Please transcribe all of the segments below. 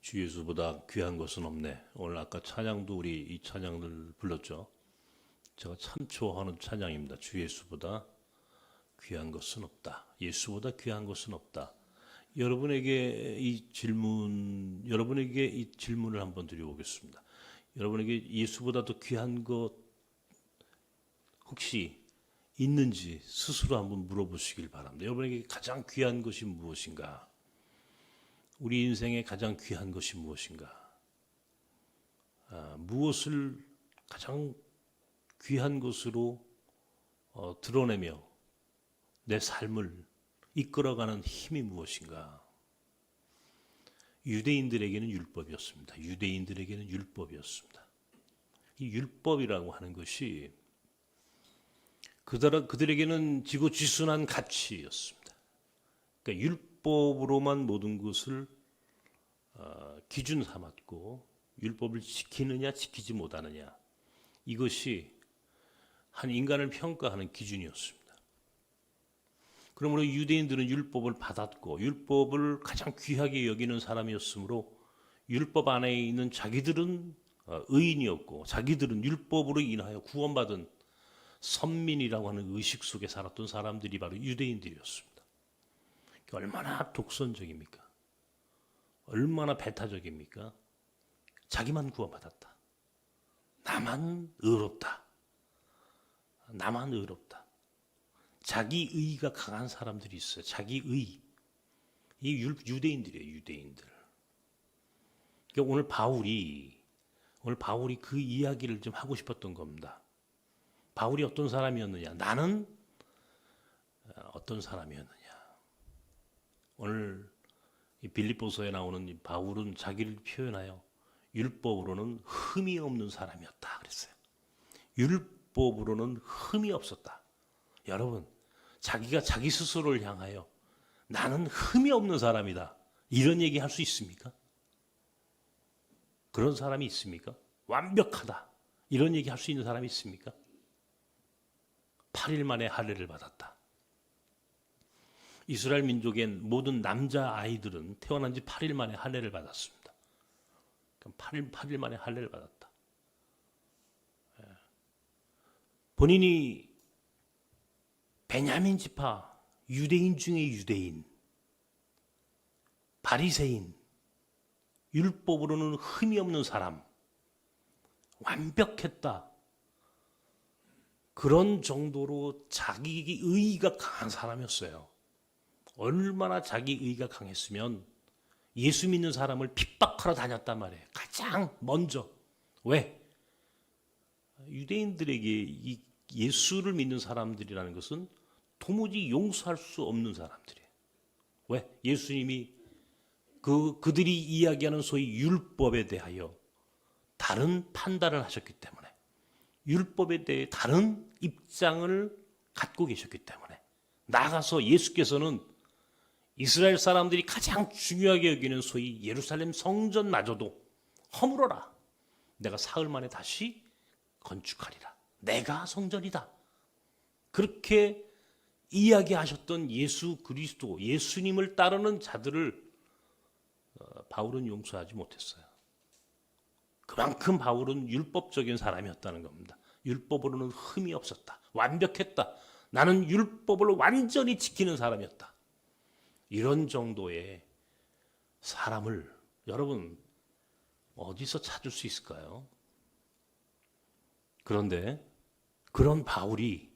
주 예수보다 귀한 것은 없네. 오늘 아까 찬양도 우리 이 찬양을 불렀죠. 제가 참 좋아하는 찬양입니다. 주 예수보다 귀한 것은 없다. 예수보다 귀한 것은 없다. 여러분에게 이 질문을 한번 드려보겠습니다. 여러분에게 예수보다 더 귀한 것 혹시 있는지 스스로 한번 물어보시길 바랍니다. 여러분에게 가장 귀한 것이 무엇인가? 우리 인생에 가장 귀한 것이 무엇인가? 무엇을 가장 귀한 것으로 드러내며 내 삶을 이끌어가는 힘이 무엇인가? 유대인들에게는 율법이었습니다. 유대인들에게는 율법이었습니다. 이 율법이라고 하는 것이 그들에게는 지고지순한 가치였습니다. 그러니까 율법으로만 모든 것을 기준 삼았고 율법을 지키느냐 지키지 못하느냐 이것이 한 인간을 평가하는 기준이었습니다. 그러므로 유대인들은 율법을 받았고 율법을 가장 귀하게 여기는 사람이었으므로 율법 안에 있는 자기들은 의인이었고 자기들은 율법으로 인하여 구원받은 선민이라고 하는 의식 속에 살았던 사람들이 바로 유대인들이었습니다. 얼마나 독선적입니까? 얼마나 배타적입니까? 자기만 구원받았다. 나만 의롭다. 나만 의롭다. 자기 의가 강한 사람들이 있어요. 자기 의. 이 유대인들이에요. 유대인들. 그러니까 오늘 바울이 그 이야기를 좀 하고 싶었던 겁니다. 바울이 어떤 사람이었느냐? 나는 어떤 사람이었느냐? 오늘 이 빌립보서에 나오는 이 바울은 자기를 표현하여 율법으로는 흠이 없는 사람이었다 그랬어요. 율법으로는 흠이 없었다. 여러분, 자기가 자기 스스로를 향하여 나는 흠이 없는 사람이다. 이런 얘기 할 수 있습니까? 그런 사람이 있습니까? 완벽하다. 이런 얘기 할 수 있는 사람이 있습니까? 8일 만에 할례를 받았다. 이스라엘 민족의 모든 남자 아이들은 태어난 지 8일 만에 할례를 받았습니다. 그럼 8일 만에 할례를 받았다. 본인이 베냐민 지파, 유대인 중에 유대인, 바리새인, 율법으로는 흠이 없는 사람, 완벽했다. 그런 정도로 자기 의의가 강한 사람이었어요. 얼마나 자기 의의가 강했으면 예수 믿는 사람을 핍박하러 다녔단 말이에요. 가장 먼저. 왜? 유대인들에게 이 예수를 믿는 사람들이라는 것은 도무지 용서할 수 없는 사람들이에요. 왜? 예수님이 그들이 이야기하는 소위 율법에 대하여 다른 판단을 하셨기 때문에 율법에 대해 다른 입장을 갖고 계셨기 때문에 나아가서 예수께서는 이스라엘 사람들이 가장 중요하게 여기는 소위 예루살렘 성전마저도 허물어라. 내가 사흘 만에 다시 건축하리라. 내가 성전이다. 그렇게 이야기하셨던 예수 그리스도, 예수님을 따르는 자들을 바울은 용서하지 못했어요. 그만큼 바울은 율법적인 사람이었다는 겁니다. 율법으로는 흠이 없었다. 완벽했다. 나는 율법을 완전히 지키는 사람이었다. 이런 정도의 사람을 여러분 어디서 찾을 수 있을까요? 그런데 그런 바울이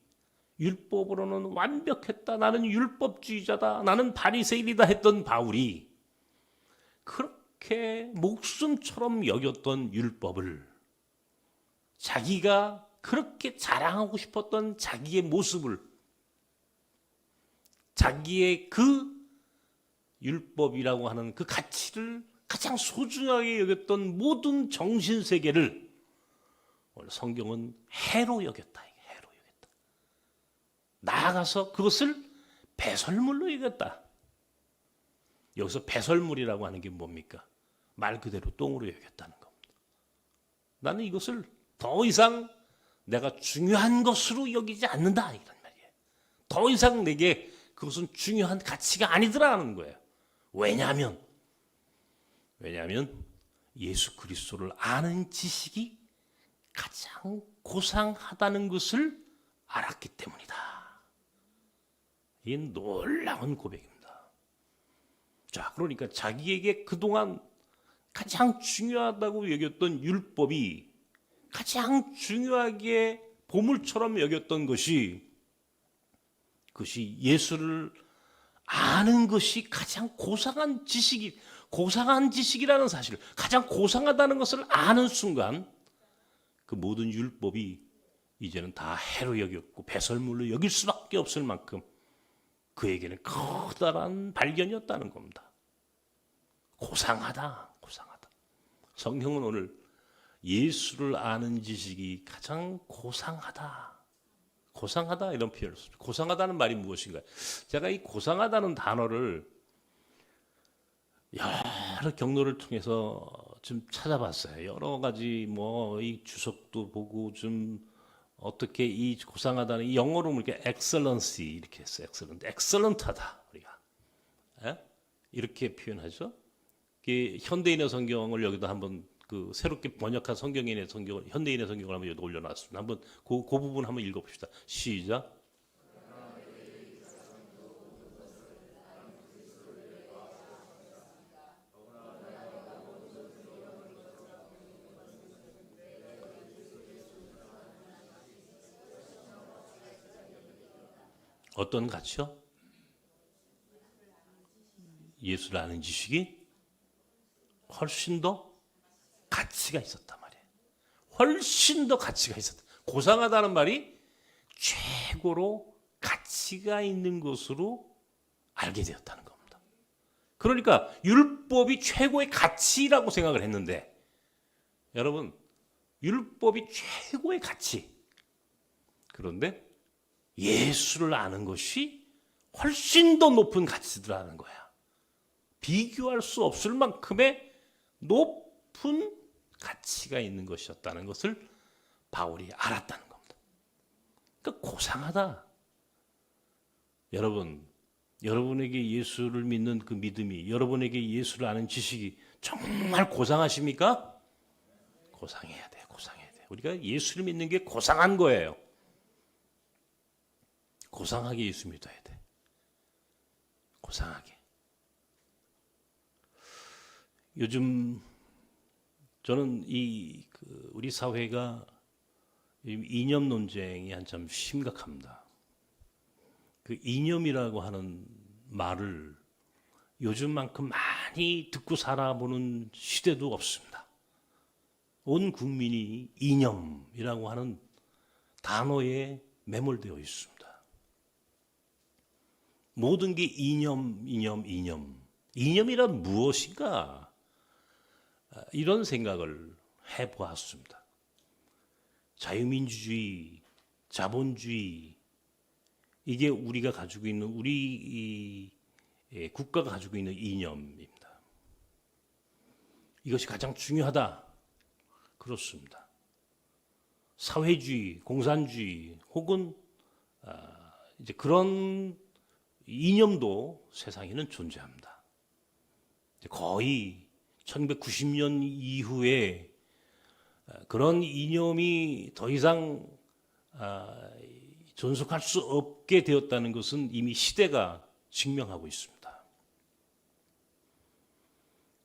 율법으로는 완벽했다. 나는 율법주의자다. 나는 바리새인이다 했던 바울이 그렇게 목숨처럼 여겼던 율법을 자기가 그렇게 자랑하고 싶었던 자기의 모습을 자기의 그 율법이라고 하는 그 가치를 가장 소중하게 여겼던 모든 정신세계를 오늘 성경은 해로 여겼다. 해로 여겼다. 나아가서 그것을 배설물로 여겼다. 여기서 배설물이라고 하는 게 뭡니까? 말 그대로 똥으로 여겼다는 겁니다. 나는 이것을 더 이상 내가 중요한 것으로 여기지 않는다. 이런 말이에요. 더 이상 내게 그것은 중요한 가치가 아니더라는 거예요. 왜냐하면 왜냐하면 예수 그리스도를 아는 지식이 가장 고상하다는 것을 알았기 때문이다. 이 놀라운 고백입니다. 자, 그러니까 자기에게 그동안 가장 중요하다고 여겼던 율법이 가장 중요하게 보물처럼 여겼던 것이 그것이 예수를 아는 것이 가장 고상한 지식이라는 사실, 가장 고상하다는 것을 아는 순간 그 모든 율법이 이제는 다 해로 여겼고 배설물로 여길 수밖에 없을 만큼 그에게는 커다란 발견이었다는 겁니다. 고상하다. 성경은 오늘 예수를 아는 지식이 가장 고상하다 이런 표현을 씁니다. 고상하다는 말이 무엇인가요? 제가 이 고상하다는 단어를 여러 경로를 통해서 좀 찾아봤어요. 여러 가지 이 주석도 보고 좀 어떻게 이 고상하다는 이 영어로 이렇게 excellency 이렇게 했어요. excellent하다 우리가 이렇게 표현하죠. 현대인의 성경을 여기다 한번 그 새롭게 번역한 성경인의 성경을 현대인의 성경을 한번 여기 올려놨습니다. 한번 그 부분 한번 읽어봅시다. 시작. 어떤 가치요? 예수를 아는 지식이 훨씬 더 가치가 있었단 말이에요. 훨씬 더 가치가 있었다. 고상하다는 말이 최고로 가치가 있는 것으로 알게 되었다는 겁니다. 그러니까 율법이 최고의 가치라고 생각을 했는데 여러분 율법이 최고의 가치 그런데 예수를 아는 것이 훨씬 더 높은 가치더라는 거야. 비교할 수 없을 만큼의 높은 가치가 있는 것이었다는 것을 바울이 알았다는 겁니다. 그러니까 고상하다. 여러분에게 예수를 믿는 그 믿음이, 여러분에게 예수를 아는 지식이 정말 고상하십니까? 고상해야 돼. 우리가 예수를 믿는 게 고상한 거예요. 고상하게 예수 믿어야 돼. 고상하게. 요즘 저는 우리 사회가 이념 논쟁이 한참 심각합니다. 그 이념이라고 하는 말을 요즘만큼 많이 듣고 살아보는 시대도 없습니다. 온 국민이 이념이라고 하는 단어에 매몰되어 있습니다. 모든 게 이념. 이념이란 무엇인가? 이런 생각을 해보았습니다. 자유민주주의, 자본주의, 이게 우리가 가지고 있는 우리 국가가 가지고 있는 이념입니다. 이것이 가장 중요하다. 그렇습니다. 사회주의, 공산주의 혹은 이제 그런 이념도 세상에는 존재합니다. 거의 1990년 이후에 그런 이념이 더 이상 존속할 수 없게 되었다는 것은 이미 시대가 증명하고 있습니다.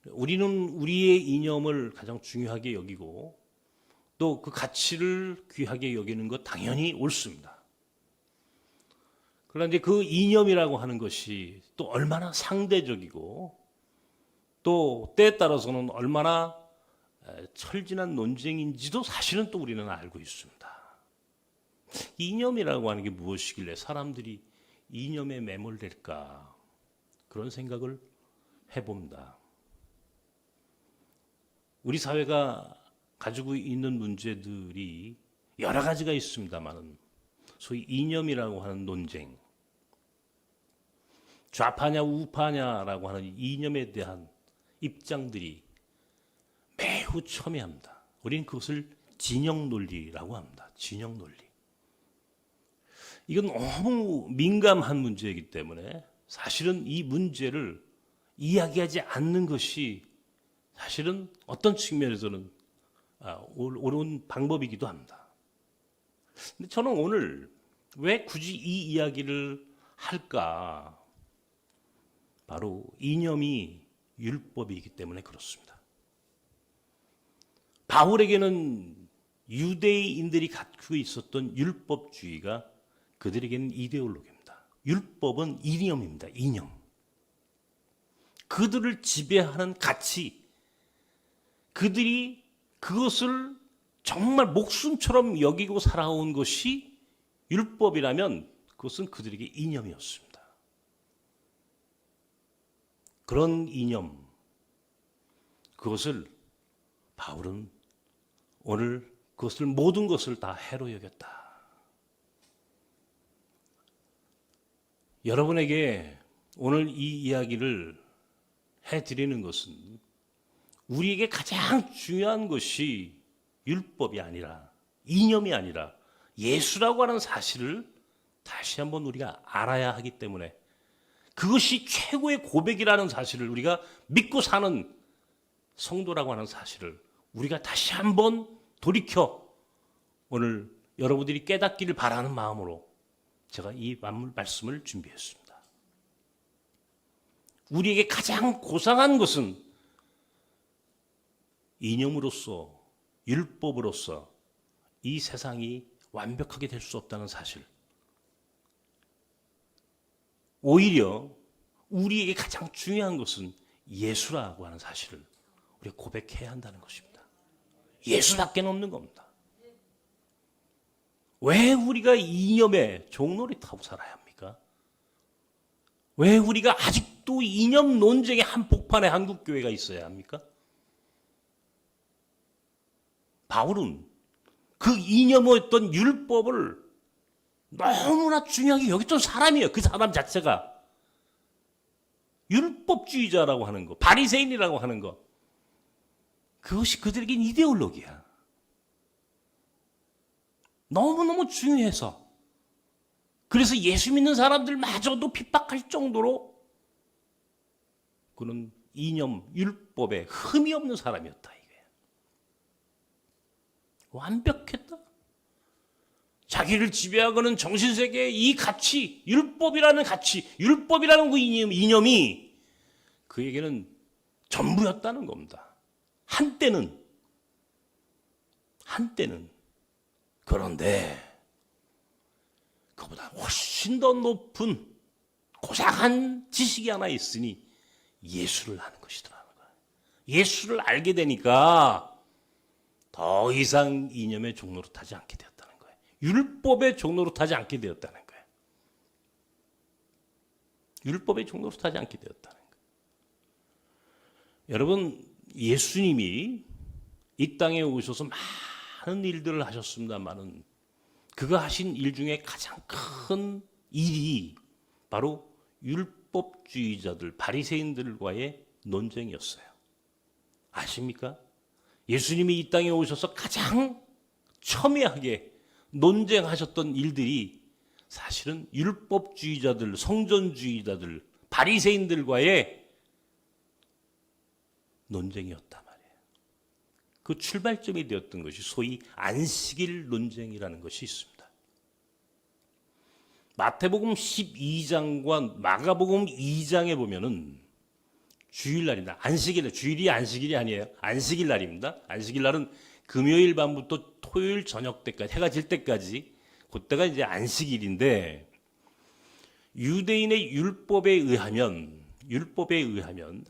우리는 우리의 이념을 가장 중요하게 여기고 또 그 가치를 귀하게 여기는 것 당연히 옳습니다. 그런데 그 이념이라고 하는 것이 또 얼마나 상대적이고 또 때에 따라서는 얼마나 철진한 논쟁인지도 사실은 또 우리는 알고 있습니다. 이념이라고 하는 게 무엇이길래 사람들이 이념에 매몰될까 그런 생각을 해봅니다. 우리 사회가 가지고 있는 문제들이 여러 가지가 있습니다만 소위 이념이라고 하는 논쟁, 좌파냐 우파냐라고 하는 이념에 대한 입장들이 매우 첨예합니다. 우리는 그것을 진영 논리라고 합니다. 진영 논리. 이건 너무 민감한 문제이기 때문에 사실은 이 문제를 이야기하지 않는 것이 사실은 어떤 측면에서는 옳은 방법이기도 합니다. 근데 저는 오늘 왜 굳이 이 이야기를 할까? 바로 이념이 율법이기 때문에 그렇습니다. 바울에게는 유대인들이 갖고 있었던 율법주의가 그들에게는 이데올로기입니다. 율법은 이념입니다. 이념. 그들을 지배하는 가치, 그들이 그것을 정말 목숨처럼 여기고 살아온 것이 율법이라면 그것은 그들에게 이념이었습니다. 그런 이념, 그것을 바울은 오늘 그것을 모든 것을 다 해로 여겼다. 여러분에게 오늘 이 이야기를 해드리는 것은 우리에게 가장 중요한 것이 율법이 아니라 이념이 아니라 예수라고 하는 사실을 다시 한번 우리가 알아야 하기 때문에 그것이 최고의 고백이라는 사실을 우리가 믿고 사는 성도라고 하는 사실을 우리가 다시 한번 돌이켜 오늘 여러분들이 깨닫기를 바라는 마음으로 제가 이 말씀을 준비했습니다. 우리에게 가장 고상한 것은 이념으로서 율법으로서 이 세상이 완벽하게 될 수 없다는 사실. 오히려 우리에게 가장 중요한 것은 예수라고 하는 사실을 우리가 고백해야 한다는 것입니다. 예수밖에 없는 겁니다. 왜 우리가 이념의 종로를 타고 살아야 합니까? 왜 우리가 아직도 이념 논쟁의 한복판에 한국교회가 있어야 합니까? 바울은 그 이념이었던 율법을 너무나 중요하게 여겼던 사람이에요. 그 사람 자체가. 율법주의자라고 하는 거, 바리새인이라고 하는 거. 그것이 그들에겐 이데올로기야. 너무너무 중요해서. 그래서 예수 믿는 사람들마저도 핍박할 정도로 그는 이념, 율법에 흠이 없는 사람이었다. 이게 완벽했다. 자기를 지배하고는 정신세계의 이 가치, 율법이라는 가치, 율법이라는 그 이념이 그에게는 전부였다는 겁니다. 한때는. 그런데 그보다 훨씬 더 높은 고상한 지식이 하나 있으니 예수를 아는 것이더라는 거예요. 예수를 알게 되니까 더 이상 이념의 종로로 타지 않게 되었다는 거예요. 율법의 종로로 타지 않게 되었다는 거예요. 율법의 종로로 타지 않게 되었다는 거예요. 여러분, 예수님이 이 땅에 오셔서 많은 일들을 하셨습니다만은 그가 하신 일 중에 가장 큰 일이 바로 율법주의자들, 바리새인들과의 논쟁이었어요. 아십니까? 예수님이 이 땅에 오셔서 가장 첨예하게 논쟁하셨던 일들이 사실은 율법주의자들, 성전주의자들, 바리새인들과의 논쟁이었단 말이에요. 그 출발점이 되었던 것이 소위 안식일 논쟁이라는 것이 있습니다. 마태복음 12장과 마가복음 2장에 보면은 주일날입니다. 안식일, 주일이 안식일이 아니에요. 안식일 날입니다. 안식일 날은 금요일 밤부터 토요일 저녁 때까지, 해가 질 때까지, 그때가 이제 안식일인데, 유대인의 율법에 의하면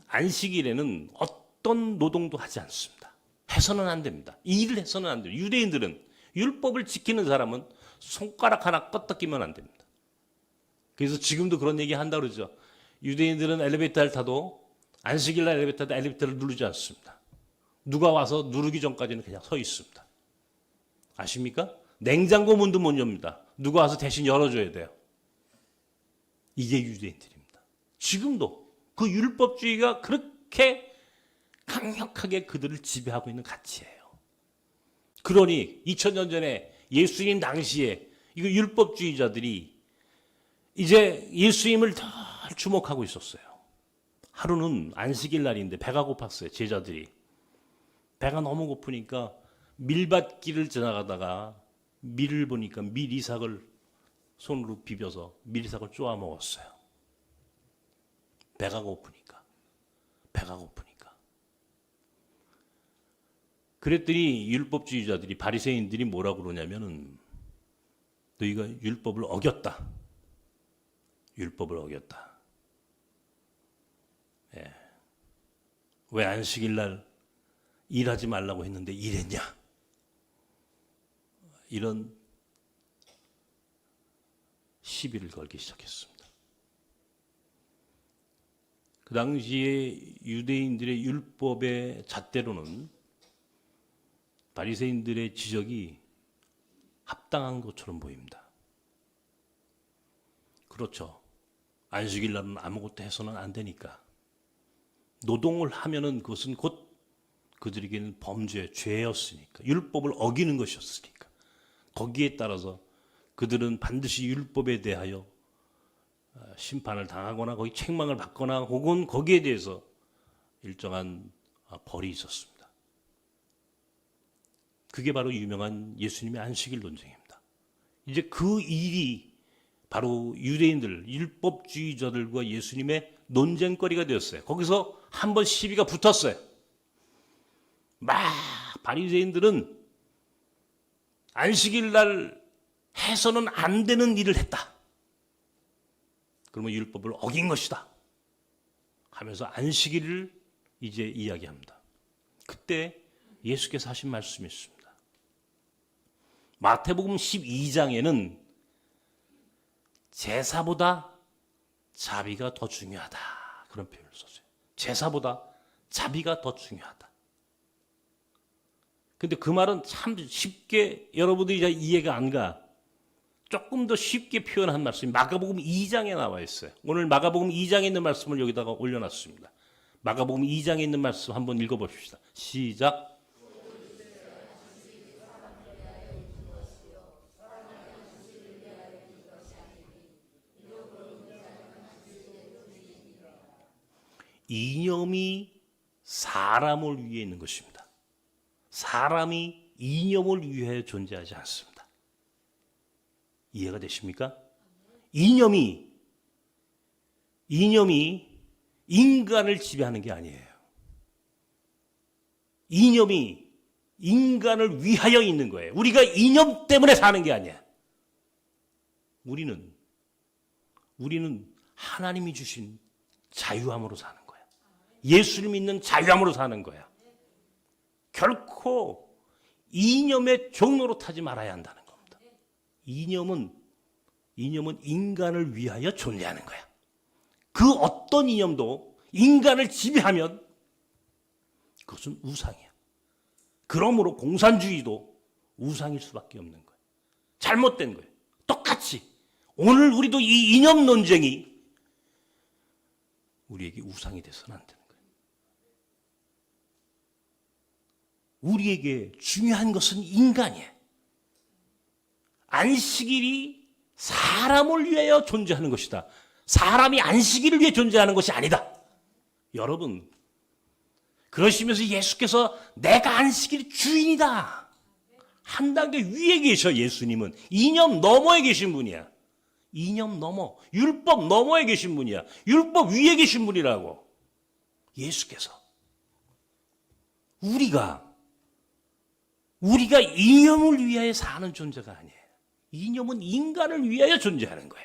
안식일에는 어떤 노동도 하지 않습니다. 해서는 안 됩니다. 일을 해서는 안 돼요. 유대인들은 율법을 지키는 사람은 손가락 하나 껐다 끼면 안 됩니다. 그래서 지금도 그런 얘기 한다고 그러죠. 유대인들은 엘리베이터를 타도 안식일날 엘리베이터 타도 엘리베이터를 누르지 않습니다. 누가 와서 누르기 전까지는 그냥 서 있습니다. 아십니까? 냉장고 문도 못 엽니다. 누가 와서 대신 열어줘야 돼요. 이게 유대인들입니다. 지금도 그 율법주의가 그렇게 강력하게 그들을 지배하고 있는 가치예요. 그러니 2000년 전에 예수님 당시에 이거 율법주의자들이 이제 예수님을 더 주목하고 있었어요. 하루는 안식일 날인데 배가 고팠어요. 제자들이. 배가 너무 고프니까 밀밭길을 지나가다가 밀을 보니까 밀이삭을 손으로 비벼서 밀이삭을 쪼아 먹었어요. 배가 고프니까. 그랬더니 율법주의자들이, 바리새인들이 뭐라고 그러냐면은, 너희가 율법을 어겼다. 예. 왜 안식일 날 일하지 말라고 했는데 일했냐? 이런 시비를 걸기 시작했습니다. 그 당시에 유대인들의 율법의 잣대로는 바리새인들의 지적이 합당한 것처럼 보입니다. 그렇죠. 안식일 날은 아무것도 해서는 안 되니까. 노동을 하면은 그것은 곧 그들에게는 범죄, 죄였으니까. 율법을 어기는 것이었으니까. 거기에 따라서 그들은 반드시 율법에 대하여 심판을 당하거나 거기 책망을 받거나 혹은 거기에 대해서 일정한 벌이 있었습니다. 그게 바로 유명한 예수님의 안식일 논쟁입니다. 이제 그 일이 바로 유대인들, 율법주의자들과 예수님의 논쟁거리가 되었어요. 거기서 한번 시비가 붙었어요. 막 바리새인들은 안식일 날 해서는 안 되는 일을 했다. 그러면 율법을 어긴 것이다 하면서 안식일을 이제 이야기합니다. 그때 예수께서 하신 말씀이 있습니다. 마태복음 12장에는 제사보다 자비가 더 중요하다, 그런 표현을 썼어요. 제사보다 자비가 더 중요하다. 근데 그 말은 참 쉽게 여러분들이 잘 이해가 안 가. 조금 더 쉽게 표현한 말씀이 마가복음 2장에 나와 있어요. 오늘 마가복음 2장에 있는 말씀을 여기다가 올려놨습니다. 마가복음 2장에 있는 말씀 한번 읽어봅시다. 시작. 이념이 사람을 위해 있는 것입니다. 사람이 이념을 위해 존재하지 않습니다. 이해가 되십니까? 이념이 인간을 지배하는 게 아니에요. 이념이 인간을 위하여 있는 거예요. 우리가 이념 때문에 사는 게 아니야. 우리는 하나님이 주신 자유함으로 사는 거야. 예수를 믿는 자유함으로 사는 거야. 결코 이념의 종로로 타지 말아야 한다는 겁니다. 이념은 인간을 위하여 존재하는 거야. 그 어떤 이념도 인간을 지배하면 그것은 우상이야. 그러므로 공산주의도 우상일 수밖에 없는 거야. 잘못된 거예요. 똑같이 오늘 우리도 이 이념 논쟁이 우리에게 우상이 돼서는 안 되는 거예요. 우리에게 중요한 것은 인간이에요. 안식일이 사람을 위하여 존재하는 것이다. 사람이 안식일을 위해 존재하는 것이 아니다. 여러분, 그러시면서 예수께서 내가 안식일의 주인이다. 한 단계 위에 계셔. 예수님은 이념 너머에 계신 분이야. 이념 너머, 율법 너머에 계신 분이야. 율법 위에 계신 분이라고. 예수께서. 우리가 이념을 위하여 사는 존재가 아니에요. 이념은 인간을 위하여 존재하는 거야.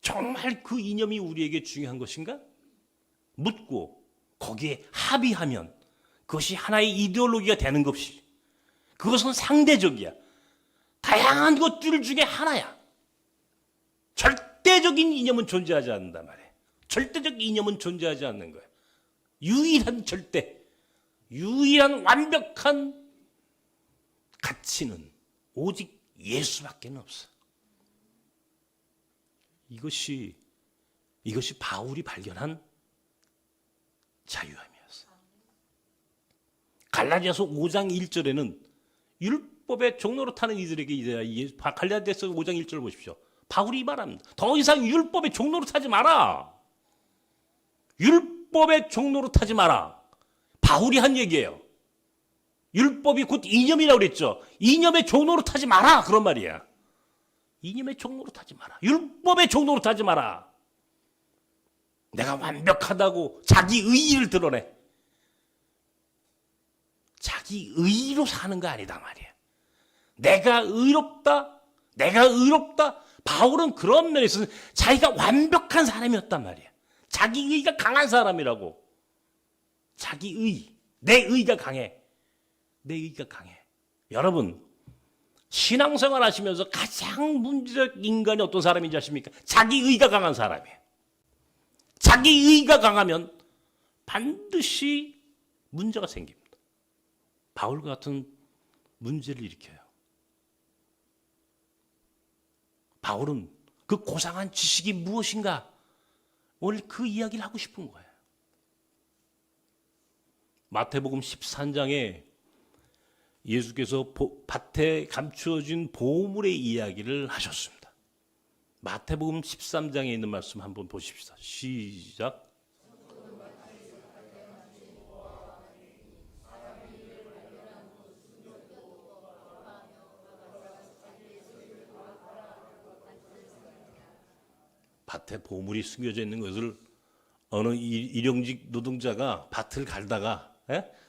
정말 그 이념이 우리에게 중요한 것인가? 묻고 거기에 합의하면 그것이 하나의 이데올로기가 되는 것이, 그것은 상대적이야. 다양한 것들 중에 하나야. 절대적인 이념은 존재하지 않는단 말이에요. 절대적 이념은 존재하지 않는 거예요. 유일한 절대, 유일한 완벽한 가치는 오직 예수밖에 없어. 이것이 바울이 발견한 자유함이었어. 갈라디아서 5장 1절에는 율법의 종로로 타는 이들에게, 갈라디아서 5장 1절 보십시오. 바울이 말합니다. 더 이상 율법의 종로로 타지 마라. 율법의 종로로 타지 마라. 바울이 한 얘기예요. 율법이 곧 이념이라고 그랬죠. 이념의 종로로 타지 마라 그런 말이야. 이념의 종로로 타지 마라. 율법의 종로로 타지 마라. 내가 완벽하다고 자기 의의를 드러내. 자기 의의로 사는 거 아니다 말이야. 내가 의롭다. 내가 의롭다. 바울은 그런 면에서 자기가 완벽한 사람이었단 말이야. 자기 의의가 강한 사람이라고. 자기 의의. 내 의의가 강해. 내 의의가 강해. 여러분, 신앙생활 하시면서 가장 문제적 인간이 어떤 사람인지 아십니까? 자기 의의가 강한 사람이에요. 자기 의의가 강하면 반드시 문제가 생깁니다. 바울 같은 문제를 일으켜요. 바울은 그 고상한 지식이 무엇인가? 오늘 그 이야기를 하고 싶은 거예요. 마태복음 13장에 예수께서 밭에 감추어진 보물의 이야기를 하셨습니다. 마태복음 13장에 있는 말씀 한번 보십시다. 시작. 밭에 보물이 숨겨져 있는 것을 어느 일용직 노동자가 밭을 갈다가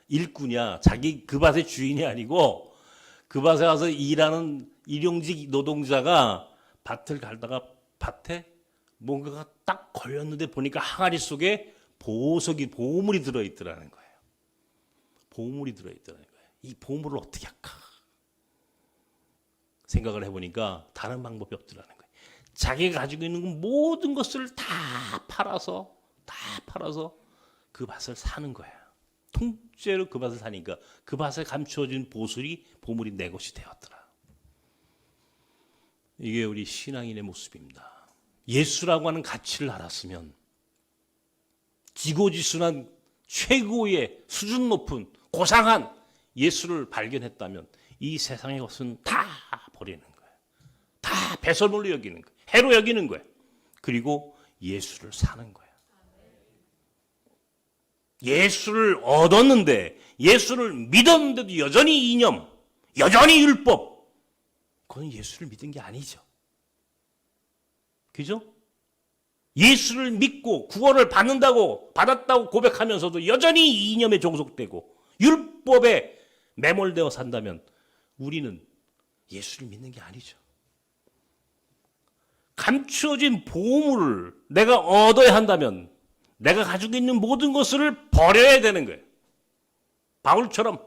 일꾼이야. 자기 그 밭의 주인이 아니고 그 밭에 가서 일하는 일용직 노동자가 밭을 갈다가 밭에 뭔가가 딱 걸렸는데 보니까 항아리 속에 보물이 들어있더라는 거예요. 보물이 들어있더라는 거예요. 이 보물을 어떻게 할까? 생각을 해보니까 다른 방법이 없더라는 거예요. 자기가 가지고 있는 모든 것을 다 팔아서 그 밭을 사는 거야. 통째로 그 밭을 사니까 그 밭에 감추어진 보물이 내 것이 되었더라. 이게 우리 신앙인의 모습입니다. 예수라고 하는 가치를 알았으면 지고지순한 최고의 수준 높은 고상한 예수를 발견했다면 이 세상의 것은 다 버리는 거예요. 다 배설물로 여기는 거예요. 해로 여기는 거예요. 그리고 예수를 사는 거예요. 예수를 얻었는데 예수를 믿었는데도 여전히 이념, 여전히 율법, 그건 예수를 믿은 게 아니죠. 그죠? 예수를 믿고 구원을 받았다고 고백하면서도 여전히 이념에 종속되고 율법에 매몰되어 산다면 우리는 예수를 믿는 게 아니죠. 감추어진 보물을 내가 얻어야 한다면 내가 가지고 있는 모든 것을 버려야 되는 거예요. 바울처럼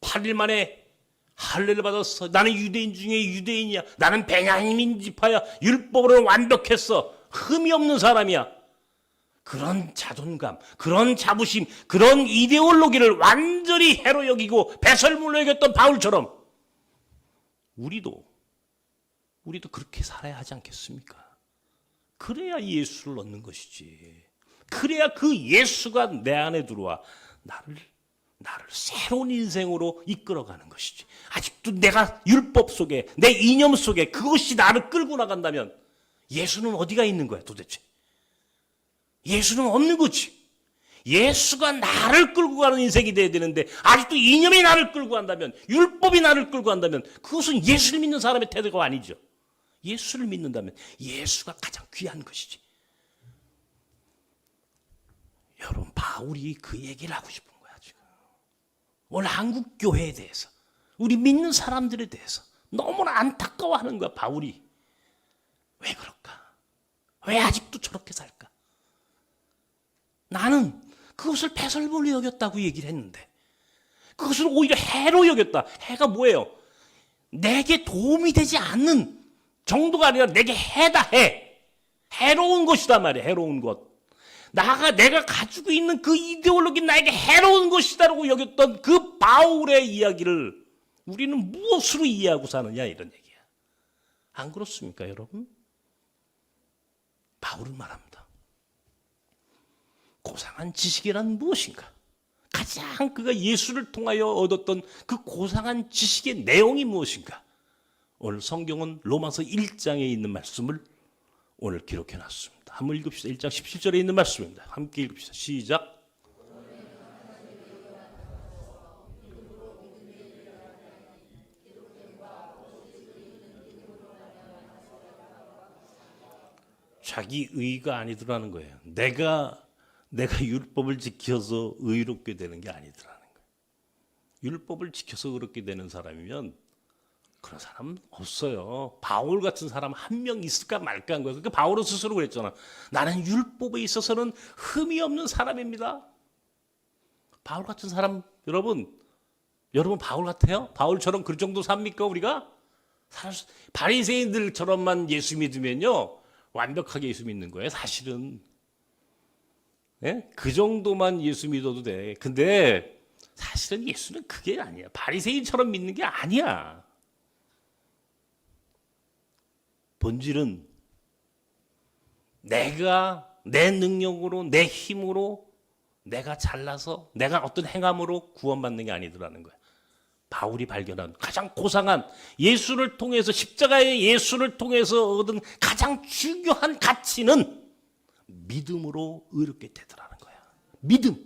8일 만에 할례를 받았어. 나는 유대인 중에 유대인이야. 나는 베냐민 지파야. 율법으로 완벽했어. 흠이 없는 사람이야. 그런 자존감, 그런 자부심, 그런 이데올로기를 완전히 해로 여기고 배설물로 여겼던 바울처럼 우리도 그렇게 살아야 하지 않겠습니까? 그래야 예수를 얻는 것이지. 그래야 그 예수가 내 안에 들어와 나를 새로운 인생으로 이끌어가는 것이지. 아직도 내가 율법 속에, 내 이념 속에 그것이 나를 끌고 나간다면 예수는 어디가 있는 거야 도대체? 예수는 없는 거지. 예수가 나를 끌고 가는 인생이 돼야 되는데 아직도 이념이 나를 끌고 간다면, 율법이 나를 끌고 간다면 그것은 예수를 믿는 사람의 태도가 아니죠. 예수를 믿는다면 예수가 가장 귀한 것이지. 여러분, 바울이 그 얘기를 하고 싶은 거야 지금. 오늘 한국 교회에 대해서, 우리 믿는 사람들에 대해서 너무나 안타까워하는 거야 바울이. 왜 그럴까? 왜 아직도 저렇게 살까? 나는 그것을 배설물로 여겼다고 얘기를 했는데 그것을 오히려 해로 여겼다. 해가 뭐예요? 내게 도움이 되지 않는 정도가 아니라 내게 해다. 해로운 것이다 말이야. 해로운 것. 내가 가지고 있는 그 이데올로기 나에게 해로운 것이다라고 여겼던 그 바울의 이야기를 우리는 무엇으로 이해하고 사느냐 이런 얘기야. 안 그렇습니까 여러분? 바울은 말합니다. 고상한 지식이란 무엇인가? 가장 그가 예수를 통하여 얻었던 그 고상한 지식의 내용이 무엇인가? 오늘 성경은 로마서 1장에 있는 말씀을 오늘 기록해 놨습니다. 한번 읽읍시다. 1장 17절에 있는 말씀입니다. 함께 읽읍시다. 시작. 자기 의가 아니더라는 거예요. 내가 율법을 지켜서 의롭게 되는 게 아니더라는 거예요. 율법을 지켜서 의롭게 되는 사람이면 그런 사람은 없어요. 바울 같은 사람 한 명 있을까 말까 한 거예요. 그러니까 바울은 스스로 그랬잖아. 나는 율법에 있어서는 흠이 없는 사람입니다. 바울 같은 사람, 여러분 바울 같아요? 바울처럼 그 정도 삽니까 우리가? 바리새인들처럼만 예수 믿으면요 완벽하게 예수 믿는 거예요. 사실은 그 정도만 예수 믿어도 돼. 근데 사실은 예수는 그게 아니야. 바리새인처럼 믿는 게 아니야. 본질은 내가 내 능력으로 내 힘으로 내가 잘나서 내가 어떤 행함으로 구원받는 게 아니더라는 거야. 바울이 발견한 가장 고상한 예수를 통해서 십자가의 예수를 통해서 얻은 가장 중요한 가치는 믿음으로 의롭게 되더라는 거야. 믿음.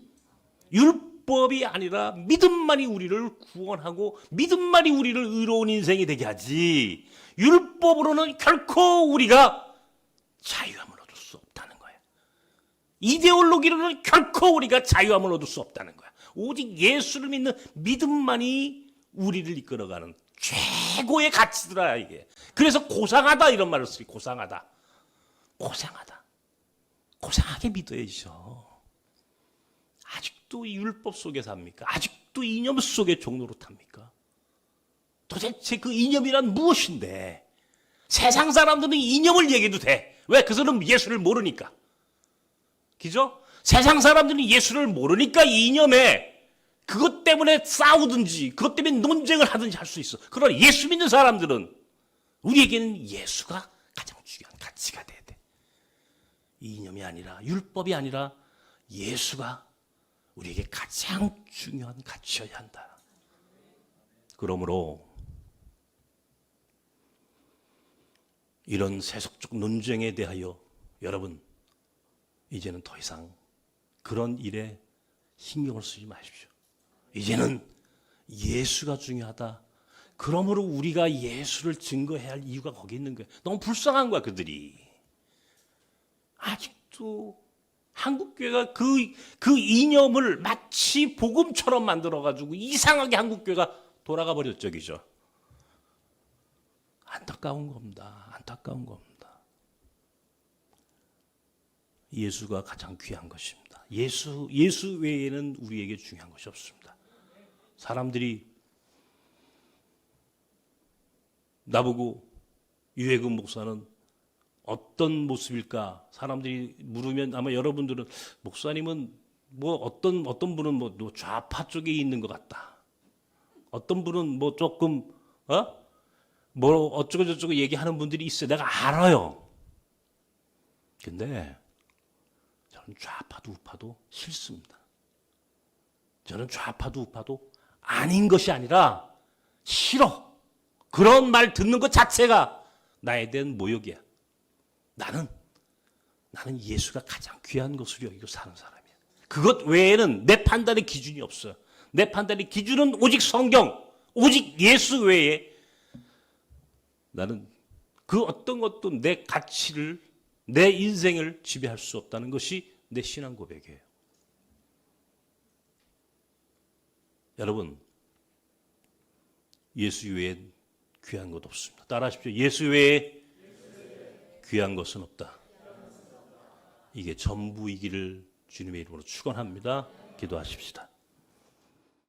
율법이 아니라 믿음만이 우리를 구원하고 믿음만이 우리를 의로운 인생이 되게 하지. 율법으로는 결코 우리가 자유함을 얻을 수 없다는 거야. 이데올로기로는 결코 우리가 자유함을 얻을 수 없다는 거야. 오직 예수를 믿는 믿음만이 우리를 이끌어가는 최고의 가치더라 이게. 그래서 고상하다 이런 말을 쓰기. 고상하다. 고상하게 믿어야죠. 아직도 이 율법 속에 삽니까? 아직도 이념 속에 종노릇합니까? 도대체 그 이념이란 무엇인데? 세상 사람들은 이념을 얘기해도 돼. 왜? 그 사람은 예수를 모르니까. 그죠? 세상 사람들은 예수를 모르니까 이 이념에 그것 때문에 싸우든지 그것 때문에 논쟁을 하든지 할 수 있어. 그러나 예수 믿는 사람들은 우리에게는 예수가 가장 중요한 가치가 돼야 돼. 이념이 아니라 율법이 아니라 예수가 우리에게 가장 중요한 가치여야 한다. 그러므로 이런 세속적 논쟁에 대하여 여러분 이제는 더 이상 그런 일에 신경을 쓰지 마십시오. 이제는 예수가 중요하다. 그러므로 우리가 예수를 증거해야 할 이유가 거기 있는 거예요. 너무 불쌍한 거야 그들이. 아직도 한국교회가 그 이념을 마치 복음처럼 만들어가지고 이상하게 한국교회가 돌아가 버렸죠. 그죠? 안타까운 겁니다. 안타까운 겁니다. 예수가 가장 귀한 것입니다. 예수 외에는 우리에게 중요한 것이 없습니다. 사람들이 나보고 유해근 목사는 어떤 모습일까? 사람들이 물으면 아마 여러분들은 목사님은 뭐 어떤 분은 뭐 좌파 쪽에 있는 것 같다. 어떤 분은 뭐 조금 뭐 어쩌고 저쩌고 얘기하는 분들이 있어요. 내가 알아요. 근데 저는 좌파도 우파도 싫습니다. 저는 좌파도 우파도 아닌 것이 아니라 싫어. 그런 말 듣는 것 자체가 나에 대한 모욕이야. 나는 예수가 가장 귀한 것으로 여기고 사는 사람이야. 그것 외에는 내 판단의 기준이 없어요. 내 판단의 기준은 오직 성경, 오직 예수 외에 나는 그 어떤 것도 내 가치를, 내 인생을 지배할 수 없다는 것이 내 신앙 고백이에요. 여러분, 예수 외에 귀한 것 없습니다. 따라하십시오. 예수 외에 귀한 것은 없다. 이게 전부이기를 주님의 이름으로 축원합니다. 기도하십시다.